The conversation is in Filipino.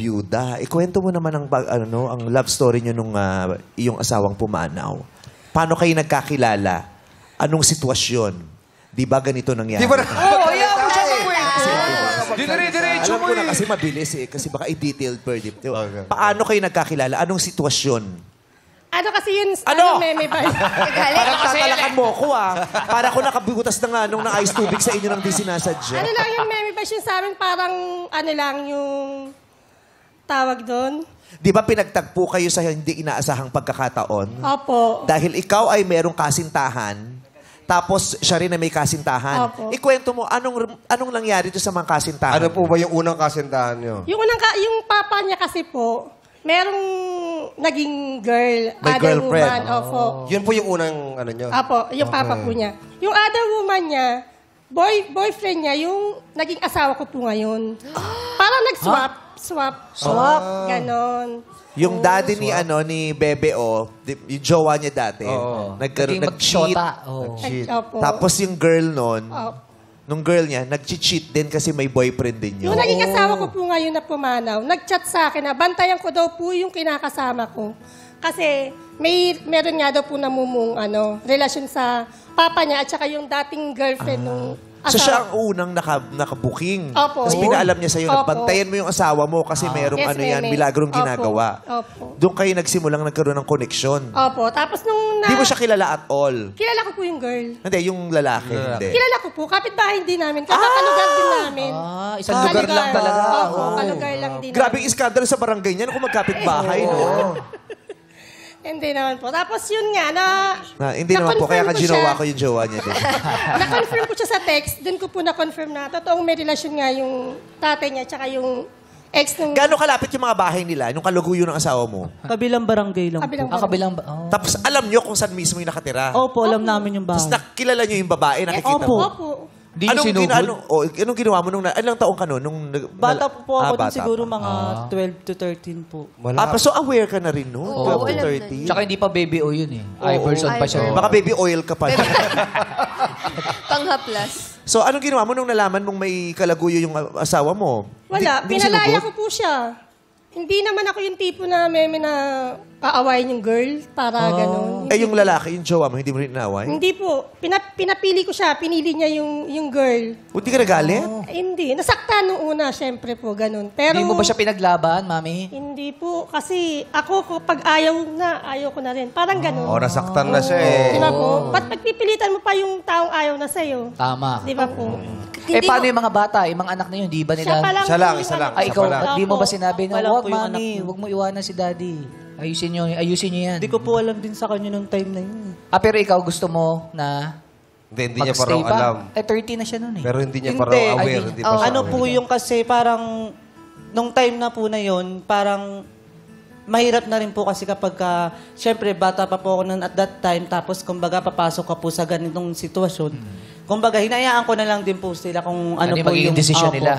biyuda. Ikwento mo naman ang love story niyo nung iyong asawang pumanaw. Paano kayo nagkakilala? Anong sitwasyon? Di ba ganito nangyari? Di ba na? Oo, yan mo siya magkwento. Dire-diretso Alam mo ko na kasi mabilis Kasi baka i-detailed per deep. Paano kayo nagkakilala? Anong sitwasyon? Ano kasi yun? Ano? Meme ba? Parang tatalakan mo ko Para ko nakabutas na nung na-ice tubig sa inyo nang di sinasadya. Ano lang yung meme ba yun sa amin? Parang ano lang yung tawag doon? Di ba pinagtagpo kayo sa hindi inaasahang pagkakataon? Opo. Dahil ikaw ay merong kasintahan, tapos siya rin ay may kasintahan. Opo. Ikwento mo, anong nangyari doon sa mga kasintahan? Ano po ba yung unang kasintahan nyo? Yung papa niya kasi po, merong naging girl. May other girlfriend. woman. Opo. Yun po yung unang ano nyo? Opo, yung papa po niya. Yung other woman niya, boyfriend niya, yung naging asawa ko po ngayon. Parang swap. Ganon. Yung daddy ni Bebe yung jowa niya dati, Naging nag-cheat. magsyota. Oo. Opo. Tapos yung girl nun, Opo. nung girl niya, nag-cheat din kasi may boyfriend din yun. Yung naging asawa ko po ngayon na pumanaw, nag-chat sa akin na bantayan ko daw po yung kinakasama ko. Kasi meron nga daw po namumong relasyon sa papa niya at saka yung dating girlfriend nung So asawa. siya ang unang naka-booking. Opo. Tapos pinaalam niya sa'yo, Opo. bantayan mo yung asawa mo kasi merong Yes, meme. milagrong Opo. ginagawa. Opo. Doon kayo nagsimulang nagkaroon ng koneksyon. Opo. Tapos nung Hindi mo siya kilala at all. kilala ko po yung girl. Hindi, yung lalaki. Hindi. Kilala ko po. Kapitbahay din namin. Kakalugar din namin. Isang lugar lang talaga. Opo, kalugar lang din Grabing iskandalo sa barangay niya kung magkapit-bahay, no? Hindi naman po. Tapos yun nga, Hindi naman po, kaya na-confirm ko ginawa siya. ko yung jowa niya din. Na-confirm ko siya sa text. Doon ko po na-confirm na totoong may relasyon nga yung tatay niya tsaka yung ex nung... Gano'ng kalapit yung mga bahay nila, yung kaluguyo ng asawa mo? Kabilang barangay lang. Kabilang Kabilang ba? Tapos alam nyo kung saan mismo yung nakatira. Opo, alam namin yung Tapos bahay. nakilala nyo yung babae, nakikita Opo. mo. Opo. Hindi nyo sinugod? Anong ginawa mo nung... Ilang taong ka nun? Bata po ako dun bata siguro pa. mga 12 to 13 po. So aware ka na rin, no? Oo, 12 to alam 13. Tsaka hindi pa baby o yun eh. Iverson pa siya. Baka baby oil ka pa. Panghaplas. So anong ginawa mo nung nalaman mong may kalaguyo yung asawa mo? Wala. Hindi mo Pinalaya sinugod? ko po siya. Hindi naman ako yung tipo na meme na aawayin yung girl para gano'n. Yung lalaki, yung jowa mo, hindi mo rin inaaway? Hindi po. Pinapili ko siya. Pinili niya yung girl. Hindi ka nagalit? Hindi. Nasaktan nung una, syempre po, ganun. Pero, Hindi mo ba siya pinaglaban, mami? Hindi po. Kasi ako, pag ayaw ko na rin. Parang ganun. Nasaktan na siya eh. Di ba po? Ba't pagpipilitan mo pa yung taong ayaw na sa'yo? Tama. Di ba po? Paano yung mga bata, yung mga anak na yun, di ba nila? Siya pa lang. Isa lang, po yung isa lang. ano. Ay, ikaw, Isa di mo ba Opo. sinabi na, Wala huwag po yung anak mami, mo." huwag mo iwanan si daddy. Ayusin nyo yan. Hindi ko po alam din sa kanya nung time na yun. Pero ikaw gusto mo na Hindi niya pa raw magstay alam. 30 na siya nun eh. Pero hindi niya pa raw Hindi. aware. Hindi pa siya Ano aware. po yung kasi parang, nung time na po na yun, parang mahirap na rin po kasi kapag, syempre, bata pa po ako nun at that time, tapos kumbaga papasok ka po sa ganitong sitwasyon. Kumbaga, hinayaan ko na lang din po sila kung ano Ano yung po magiging yung... desisyon Opo. nila?